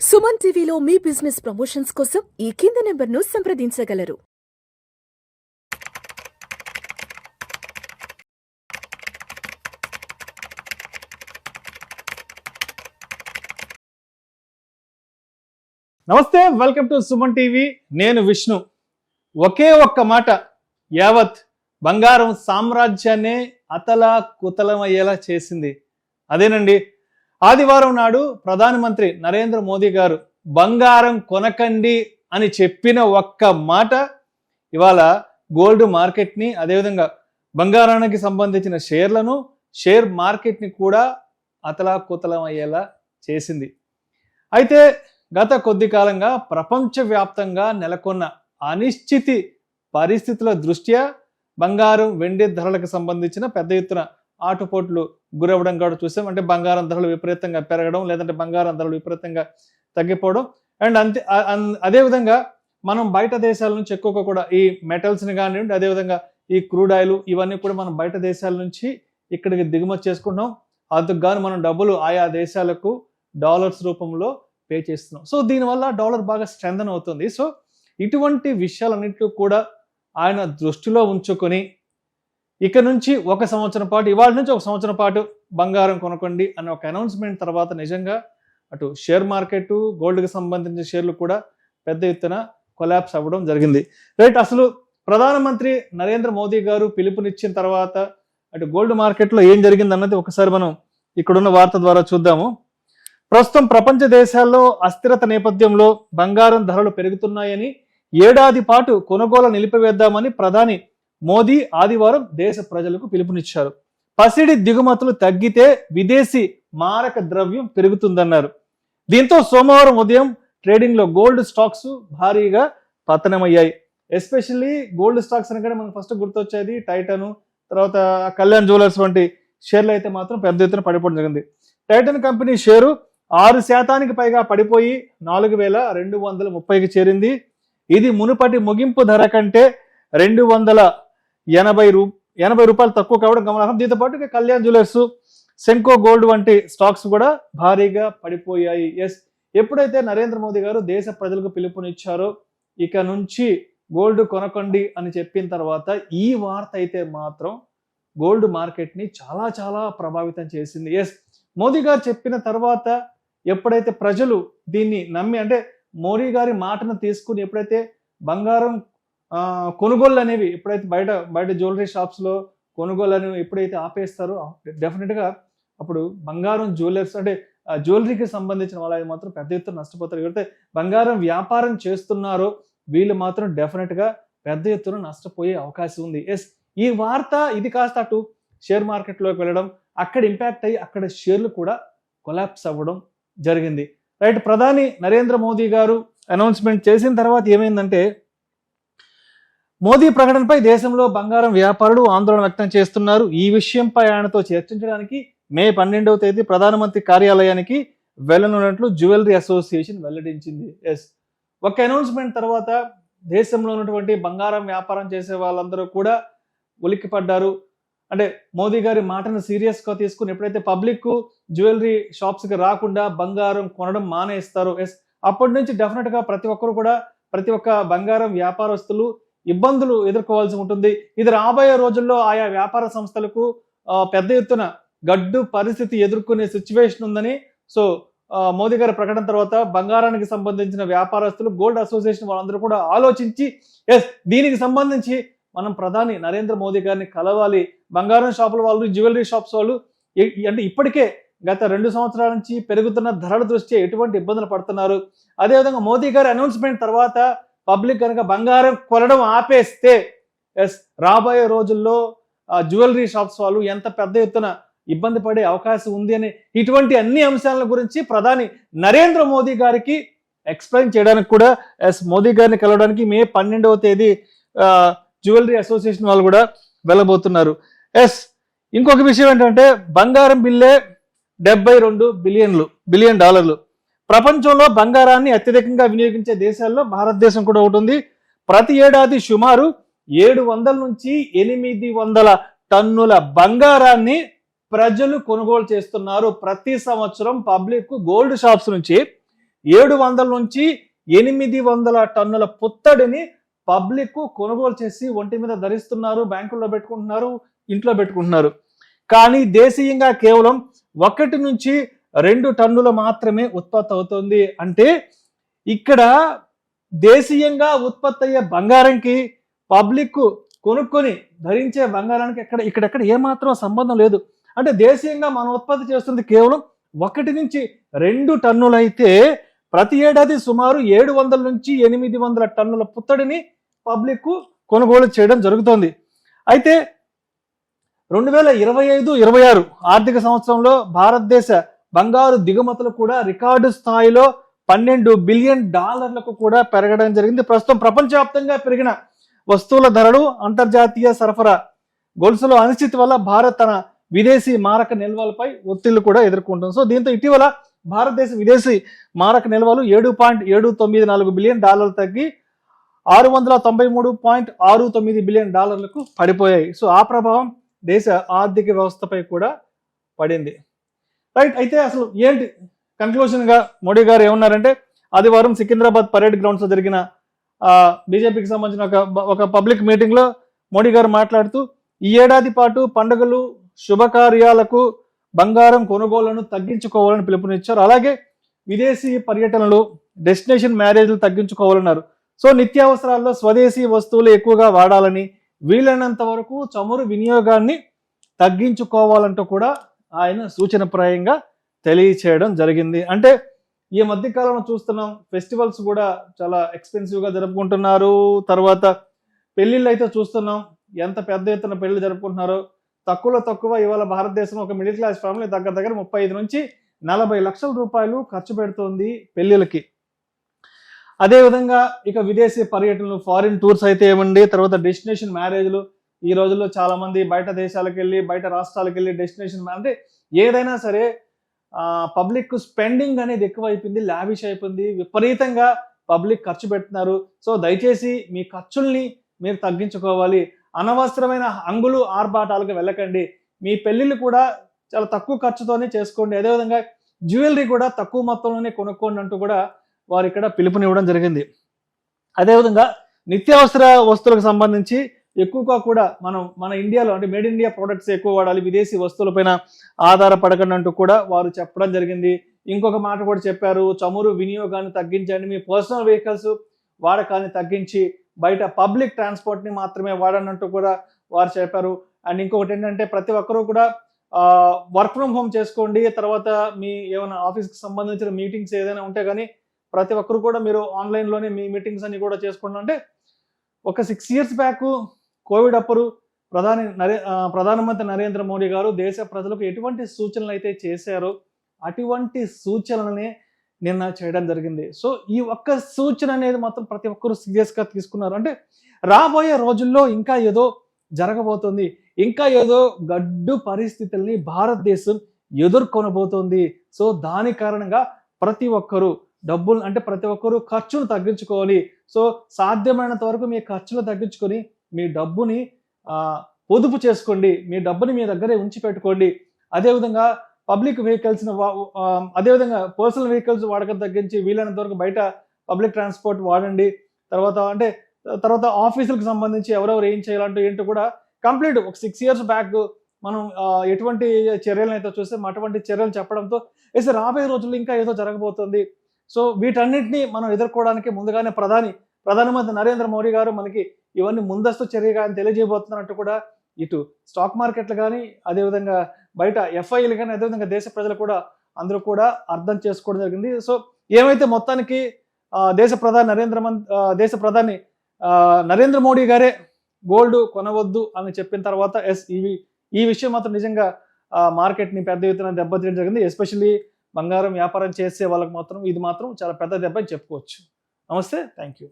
సుమన్ టీవీలో మీ business promotions కోసం ఈ కింది నెంబర్ను సంప్రదించగలరు. నమస్తే, వెల్కమ్ టు సుమన్ టీవీ. నేను విష్ణు. ఒకే ఒక్క మాట యావత్ బంగారం సామ్రాజ్యాన్నే అతలా కుతలమయ్యేలా చేసింది. అదేనండి, ఆదివారం నాడు ప్రధానమంత్రి నరేంద్ర మోదీ గారు బంగారం కొనకండి అని చెప్పిన ఒక్క మాట ఇవాళ గోల్డ్ మార్కెట్ని, అదేవిధంగా బంగారానికి సంబంధించిన షేర్ మార్కెట్ని కూడా అతలా కుతలమయ్యేలా చేసింది. అయితే గత కొద్ది కాలంగా ప్రపంచవ్యాప్తంగా నెలకొన్న అనిశ్చితి పరిస్థితుల దృష్ట్యా బంగారం, వెండి ధరలకు సంబంధించిన పెద్ద ఎత్తున ఆటుపోట్లు గురవ్వడం కూడా చూసాం. అంటే బంగారం ధరలు విపరీతంగా పెరగడం, లేదంటే బంగారం ధరలు విపరీతంగా తగ్గిపోవడం. అండ్ అదేవిధంగా మనం బయట దేశాల నుంచి ఎక్కువగా కూడా ఈ మెటల్స్ని కానివ్వండి, అదేవిధంగా ఈ క్రూడ్ ఆయిల్ ఇవన్నీ కూడా మనం బయట దేశాల నుంచి ఇక్కడికి దిగుమతి చేసుకుంటున్నాం. అందుకు గాను మనం డబ్బులు ఆయా దేశాలకు డాలర్స్ రూపంలో పే చేస్తున్నాం. సో దీనివల్ల డాలర్ బాగా స్ట్రెంథన్ అవుతుంది. సో ఇటువంటి విషయాలన్నింటిలో కూడా ఆయన దృష్టిలో ఉంచుకొని ఇక నుంచి ఒక సంవత్సరం పాటు, ఇవాళ నుంచి ఒక సంవత్సరం పాటు బంగారం కొనకండి అనే ఒక అనౌన్స్మెంట్ తర్వాత నిజంగా అటు షేర్ మార్కెట్, గోల్డ్కి సంబంధించిన షేర్లు కూడా పెద్ద ఎత్తున కొలాప్స్ అవ్వడం జరిగింది. రైట్, అసలు ప్రధానమంత్రి నరేంద్ర మోదీ గారు పిలుపునిచ్చిన తర్వాత అటు గోల్డ్ మార్కెట్లో ఏం జరిగింది అన్నది ఒకసారి మనం ఇక్కడున్న వార్త ద్వారా చూద్దాము. ప్రస్తుతం ప్రపంచ దేశాల్లో అస్థిరత నేపథ్యంలో బంగారం ధరలు పెరుగుతున్నాయని, ఏడాది పాటు కొనుగోలు నిలిపివేద్దామని ప్రధాని మోదీ ఆదివారం దేశ ప్రజలకు పిలుపునిచ్చారు. పసిడి దిగుమతులు తగ్గితే విదేశీ మారక ద్రవ్యం పెరుగుతుందన్నారు. దీంతో సోమవారం ఉదయం ట్రేడింగ్ లో గోల్డ్ స్టాక్స్ భారీగా పతనమయ్యాయి. ఎస్పెషల్లీ గోల్డ్ స్టాక్స్ అనగానే మనకు ఫస్ట్ గుర్తొచ్చేది టైటన్, తర్వాత కళ్యాణ్ జ్యువెలర్స్ వంటి షేర్లు అయితే మాత్రం పెద్ద ఎత్తున పడిపోవడం జరిగింది. టైటన్ కంపెనీ షేరు 6% పైగా పడిపోయి 4,230కి చేరింది. ఇది మునుపటి ముగింపు ధర కంటే 280 రూపాయలు తక్కువ కావడం గమనార్హం. దీంతో పాటు కళ్యాణ్ జ్యువెలర్స్, సెన్కో గోల్డ్ వంటి స్టాక్స్ కూడా భారీగా పడిపోయాయి. ఎప్పుడైతే నరేంద్ర మోదీ గారు దేశ ప్రజలకు పిలుపునిచ్చారో ఇక నుంచి గోల్డ్ కొనకండి అని చెప్పిన తర్వాత ఈ వార్త అయితే మాత్రం గోల్డ్ మార్కెట్ని చాలా చాలా ప్రభావితం చేసింది. మోదీ గారు చెప్పిన తర్వాత ఎప్పుడైతే ప్రజలు దీన్ని నమ్మి, అంటే మోడీ గారి మాటను తీసుకుని ఎప్పుడైతే బంగారం కొనుగోళ్ళు అనేవి ఎప్పుడైతే బయట జ్యువెలరీ షాప్స్లో కొనుగోలు అనేవి ఎప్పుడైతే ఆపేస్తారో డెఫినెట్గా అప్పుడు బంగారం జ్యువెలర్స్, అంటే జ్యువెలరీకి సంబంధించిన వాళ్ళు మాత్రం పెద్ద ఎత్తున నష్టపోతారు. ఎవరైతే బంగారం వ్యాపారం చేస్తున్నారో వీళ్ళు మాత్రం డెఫినెట్గా పెద్ద ఎత్తున నష్టపోయే అవకాశం ఉంది. ఈ వార్త ఇది కాస్త అటు షేర్ మార్కెట్లోకి వెళ్ళడం, అక్కడ ఇంపాక్ట్ అయ్యి అక్కడ షేర్లు కూడా కొలాప్స్ అవ్వడం జరిగింది. రైట్, ప్రధాని నరేంద్ర మోదీ గారు అనౌన్స్మెంట్ చేసిన తర్వాత ఏమైందంటే, మోదీ ప్రకటనపై దేశంలో బంగారం వ్యాపారులు ఆందోళన వ్యక్తం చేస్తున్నారు. ఈ విషయంపై ఆయనతో చర్చించడానికి మే 12వ తేదీ ప్రధానమంత్రి కార్యాలయానికి వెళ్ళనున్నట్లు జ్యువెలరీ అసోసియేషన్ వెల్లడించింది. ఒక అనౌన్స్మెంట్ తర్వాత దేశంలో ఉన్నటువంటి బంగారం వ్యాపారం చేసే వాళ్ళందరూ కూడా ఉలిక్కిపడ్డారు. అంటే మోదీ గారి మాటను సీరియస్గా తీసుకుని ఎప్పుడైతే పబ్లిక్ జ్యువెలరీ షాప్స్కి రాకుండా బంగారం కొనడం మానేస్తారో అప్పటి నుంచి డెఫినెట్గా ప్రతి ఒక్క బంగారం వ్యాపారస్తులు ఇబ్బందులు ఎదుర్కోవాల్సి ఉంటుంది. ఇది రాబోయే రోజుల్లో ఆయా వ్యాపార సంస్థలకు పెద్ద ఎత్తున గడ్డు పరిస్థితి ఎదుర్కొనే సిచ్యువేషన్ ఉందని మోదీ గారి ప్రకటన తర్వాత బంగారానికి సంబంధించిన వ్యాపారస్తులు, గోల్డ్ అసోసియేషన్ వాళ్ళందరూ కూడా ఆలోచించి దీనికి సంబంధించి మనం ప్రధాని నరేంద్ర మోదీ గారిని కలవాలి. బంగారం షాపుల వాళ్ళు, జ్యువెలరీ షాప్స్ వాళ్ళు అంటే ఇప్పటికే గత 2 సంవత్సరాల నుంచి పెరుగుతున్న ధరల దృష్ట్యా ఎటువంటి ఇబ్బందులు పడుతున్నారు. అదేవిధంగా మోదీ గారి అనౌన్స్మెంట్ తర్వాత పబ్లిక్ కనుక బంగారం కొనడం ఆపేస్తే రాబోయే రోజుల్లో జ్యువెలరీ షాప్స్ వాళ్ళు ఎంత పెద్ద ఎత్తున ఇబ్బంది పడే అవకాశం ఉంది అని ఇటువంటి అన్ని అంశాల గురించి ప్రధాని నరేంద్ర మోదీ గారికి ఎక్స్ప్లెయిన్ చేయడానికి కూడా మోదీ గారిని కలవడానికి మే 12వ తేదీ జ్యువెలరీ అసోసియేషన్ వాళ్ళు కూడా వెళ్ళబోతున్నారు. ఇంకొక విషయం ఏంటంటే, బంగారం బిల్లే 72 బిలియన్ డాలర్లు. ప్రపంచంలో బంగారాన్ని అత్యధికంగా వినియోగించే దేశాల్లో భారతదేశం కూడా ఒకటి ఉంది. ప్రతి ఏడాది సుమారు 700 నుంచి 800 టన్నుల బంగారాన్ని ప్రజలు కొనుగోలు చేస్తున్నారు. ప్రతి సంవత్సరం పబ్లిక్ గోల్డ్ షాప్స్ నుంచి 700 నుంచి 800 టన్నుల పుత్తడిని పబ్లిక్ కొనుగోలు చేసి ఒంటి మీద ధరిస్తున్నారు, బ్యాంకుల్లో పెట్టుకుంటున్నారు, ఇంట్లో పెట్టుకుంటున్నారు. కానీ దేశీయంగా కేవలం 1 నుంచి 2 టన్నులు మాత్రమే ఉత్పత్తి అవుతుంది. అంటే ఇక్కడ దేశీయంగా ఉత్పత్తి అయ్యే బంగారంకి పబ్లిక్ కొనుక్కొని ధరించే బంగారానికి ఇక్కడెక్కడ ఏమాత్రం సంబంధం లేదు. అంటే దేశీయంగా మనం ఉత్పత్తి చేస్తుంది కేవలం 1 నుంచి 2 టన్నులు అయితే ప్రతి ఏడాది సుమారు 700 నుంచి 800 టన్నుల పుత్తడిని పబ్లిక్ కొనుగోలు చేయడం జరుగుతోంది. అయితే 2025-26 ఆర్థిక సంవత్సరంలో భారతదేశ బంగారు దిగుమతులు కూడా రికార్డు స్థాయిలో $12 బిలియన్ కూడా పెరగడం జరిగింది. ప్రస్తుతం ప్రపంచవ్యాప్తంగా పెరిగిన వస్తువుల ధరలు, అంతర్జాతీయ సరఫరా గొలుసులో అనిశ్చితి వల్ల భారత్ తన విదేశీ మారక నిల్వలపై ఒత్తిళ్లు కూడా ఎదుర్కొంటుంది. సో దీంతో ఇటీవల భారతదేశ విదేశీ మారక నిల్వలు $7.794 బిలియన్ తగ్గి $693.69 బిలియన్ పడిపోయాయి. సో ఆ ప్రభావం దేశ ఆర్థిక వ్యవస్థపై కూడా పడింది. రైట్, అయితే అసలు ఏంటి కన్క్లూషన్ గా మోడీ గారు ఏమన్నారంటే, ఆదివారం సికింద్రాబాద్ పరేడ్ గ్రౌండ్స్ లో జరిగిన బీజేపీకి సంబంధించిన ఒక పబ్లిక్ మీటింగ్ లో మోడీ గారు మాట్లాడుతూ, ఈ ఏడాది పాటు పండుగలు, శుభకార్యాలకు బంగారం కొనుగోళ్లను తగ్గించుకోవాలని పిలుపునిచ్చారు. అలాగే విదేశీ పర్యటనలు, డెస్టినేషన్ మ్యారేజ్లు తగ్గించుకోవాలన్నారు. సో నిత్యావసరాల్లో స్వదేశీ వస్తువులు ఎక్కువగా వాడాలని, వీలైనంత వరకు చమురు వినియోగాన్ని తగ్గించుకోవాలంటూ కూడా ఆయన సూచనప్రాయంగా తెలియచేయడం జరిగింది. అంటే ఈ మధ్య కాలంలో చూస్తున్నాం, ఫెస్టివల్స్ కూడా చాలా ఎక్స్పెన్సివ్ గా జరుపుకుంటున్నారు. తర్వాత పెళ్లిళ్ళు అయితే చూస్తున్నాం, ఎంత పెద్ద ఎత్తున పెళ్లి జరుపుకుంటున్నారో. తక్కువ ఇవాళ భారతదేశం ఒక మిడిల్ క్లాస్ ఫ్యామిలీ దగ్గర 35 నుంచి 40 లక్షల రూపాయలు ఖర్చు పెడుతోంది పెళ్లిళ్ళకి. అదేవిధంగా ఇక విదేశీ పర్యటనలు, ఫారిన్ టూర్స్ అయితే ఏమండి, తర్వాత డెస్టినేషన్ మ్యారేజ్లు. ఈ రోజుల్లో చాలా మంది బయట దేశాలకు వెళ్ళి, బయట రాష్ట్రాలకు వెళ్ళి డెస్టినేషన్ అంటే ఏదైనా సరే పబ్లిక్ స్పెండింగ్ అనేది ఎక్కువ అయిపోయింది, లావిష్ అయిపోయింది, విపరీతంగా పబ్లిక్ ఖర్చు పెడుతున్నారు. సో దయచేసి మీ ఖర్చుల్ని మీరు తగ్గించుకోవాలి. అనవసరమైన హంగులు ఆర్భాటాలకు వెళ్ళకండి. మీ పెళ్లిళ్ళు కూడా చాలా తక్కువ ఖర్చుతోనే చేసుకోండి. అదేవిధంగా జ్యువెలరీ కూడా తక్కువ మొత్తంలోనే కొనుక్కోండి అంటూ కూడా వారు ఇక్కడ పిలుపునివ్వడం జరిగింది. అదేవిధంగా నిత్యావసర వస్తువులకు సంబంధించి ఎక్కువగా కూడా మన ఇండియాలో అంటే మేడ్ ఇండియా ప్రొడక్ట్స్ ఎక్కువ వాడాలి, విదేశీ వస్తువులపైన ఆధారపడకండి అంటూ కూడా వారు చెప్పడం జరిగింది. ఇంకొక మాట కూడా చెప్పారు, చమురు వినియోగాన్ని తగ్గించండి, మీ పర్సనల్ వెహికల్స్ వాడకాన్ని తగ్గించి బయట పబ్లిక్ ట్రాన్స్పోర్ట్ ని మాత్రమే వాడనంటూ కూడా వారు చెప్పారు. అండ్ ఇంకొకటి ఏంటంటే, ప్రతి ఒక్కరూ కూడా వర్క్ ఫ్రమ్ హోమ్ చేసుకోండి. తర్వాత మీ ఏమైనా ఆఫీస్కి సంబంధించిన మీటింగ్స్ ఏదైనా ఉంటే కానీ ప్రతి ఒక్కరు కూడా మీరు ఆన్లైన్లోనే మీ మీటింగ్స్ అన్ని కూడా చేసుకోండి. అంటే ఒక 6 years బ్యాక్ కోవిడ్ అప్పుడు ప్రధానమంత్రి నరేంద్ర మోడీ గారు దేశ ప్రజలకు ఎటువంటి సూచనలు అయితే చేశారో అటువంటి సూచనలనే నిన్న చేయడం జరిగింది. సో ఈ ఒక్క సూచన అనేది మాత్రం ప్రతి ఒక్కరు సీరియస్గా తీసుకున్నారు. అంటే రాబోయే రోజుల్లో ఇంకా ఏదో జరగబోతుంది, ఇంకా ఏదో గడ్డు పరిస్థితుల్ని భారతదేశం ఎదుర్కొనబోతోంది. సో దాని కారణంగా ప్రతి ఒక్కరు ప్రతి ఒక్కరు ఖర్చును తగ్గించుకోవాలి. సో సాధ్యమైనంత వరకు మీ ఖర్చులు తగ్గించుకొని మీ డబ్బుని పొదుపు చేసుకోండి, మీ డబ్బుని మీ దగ్గరే ఉంచి పెట్టుకోండి. అదేవిధంగా పబ్లిక్ వెహికల్స్ అదేవిధంగా పర్సనల్ వెహికల్స్ వాడకం తగ్గించి వీలైనంత వరకు బయట పబ్లిక్ ట్రాన్స్పోర్ట్ వాడండి. తర్వాత ఆఫీసులకు సంబంధించి ఎవరెవరు ఏం చేయాలంటూ ఏంటో కూడా కంప్లీట్ ఒక 6 years బ్యాక్ మనం ఎటువంటి చర్యలను అయితే చూస్తే అటువంటి చర్యలు చెప్పడంతో రాబోయే రోజుల్లో ఇంకా ఏదో జరగబోతుంది. సో వీటన్నిటిని మనం ఎదుర్కోవడానికి ముందుగానే ప్రధానమంత్రి నరేంద్ర మోడీ గారు మనకి ఇవన్నీ ముందస్తు చర్యగా తెలియజేయబోతున్నట్టు కూడా ఇటు స్టాక్ మార్కెట్లు కానీ, అదేవిధంగా బయట ఎఫ్ఐలు కానీ, అదేవిధంగా దేశ ప్రజలు కూడా అందరూ కూడా అర్థం చేసుకోవడం జరిగింది. సో ఏమైతే మొత్తానికి దేశ ప్రధాని నరేంద్ర మోడీ గారే గోల్డ్ కొనవద్దు అని చెప్పిన తర్వాత ఈ విషయం మాత్రం నిజంగా మార్కెట్ని పెద్ద ఎత్తున దెబ్బతీయడం జరిగింది. ఎస్పెషల్లీ బంగారం వ్యాపారం చేసే వాళ్ళకి మాత్రం ఇది మాత్రం చాలా పెద్ద దెబ్బ అని చెప్పుకోవచ్చు. నమస్తే, థ్యాంక్ యూ.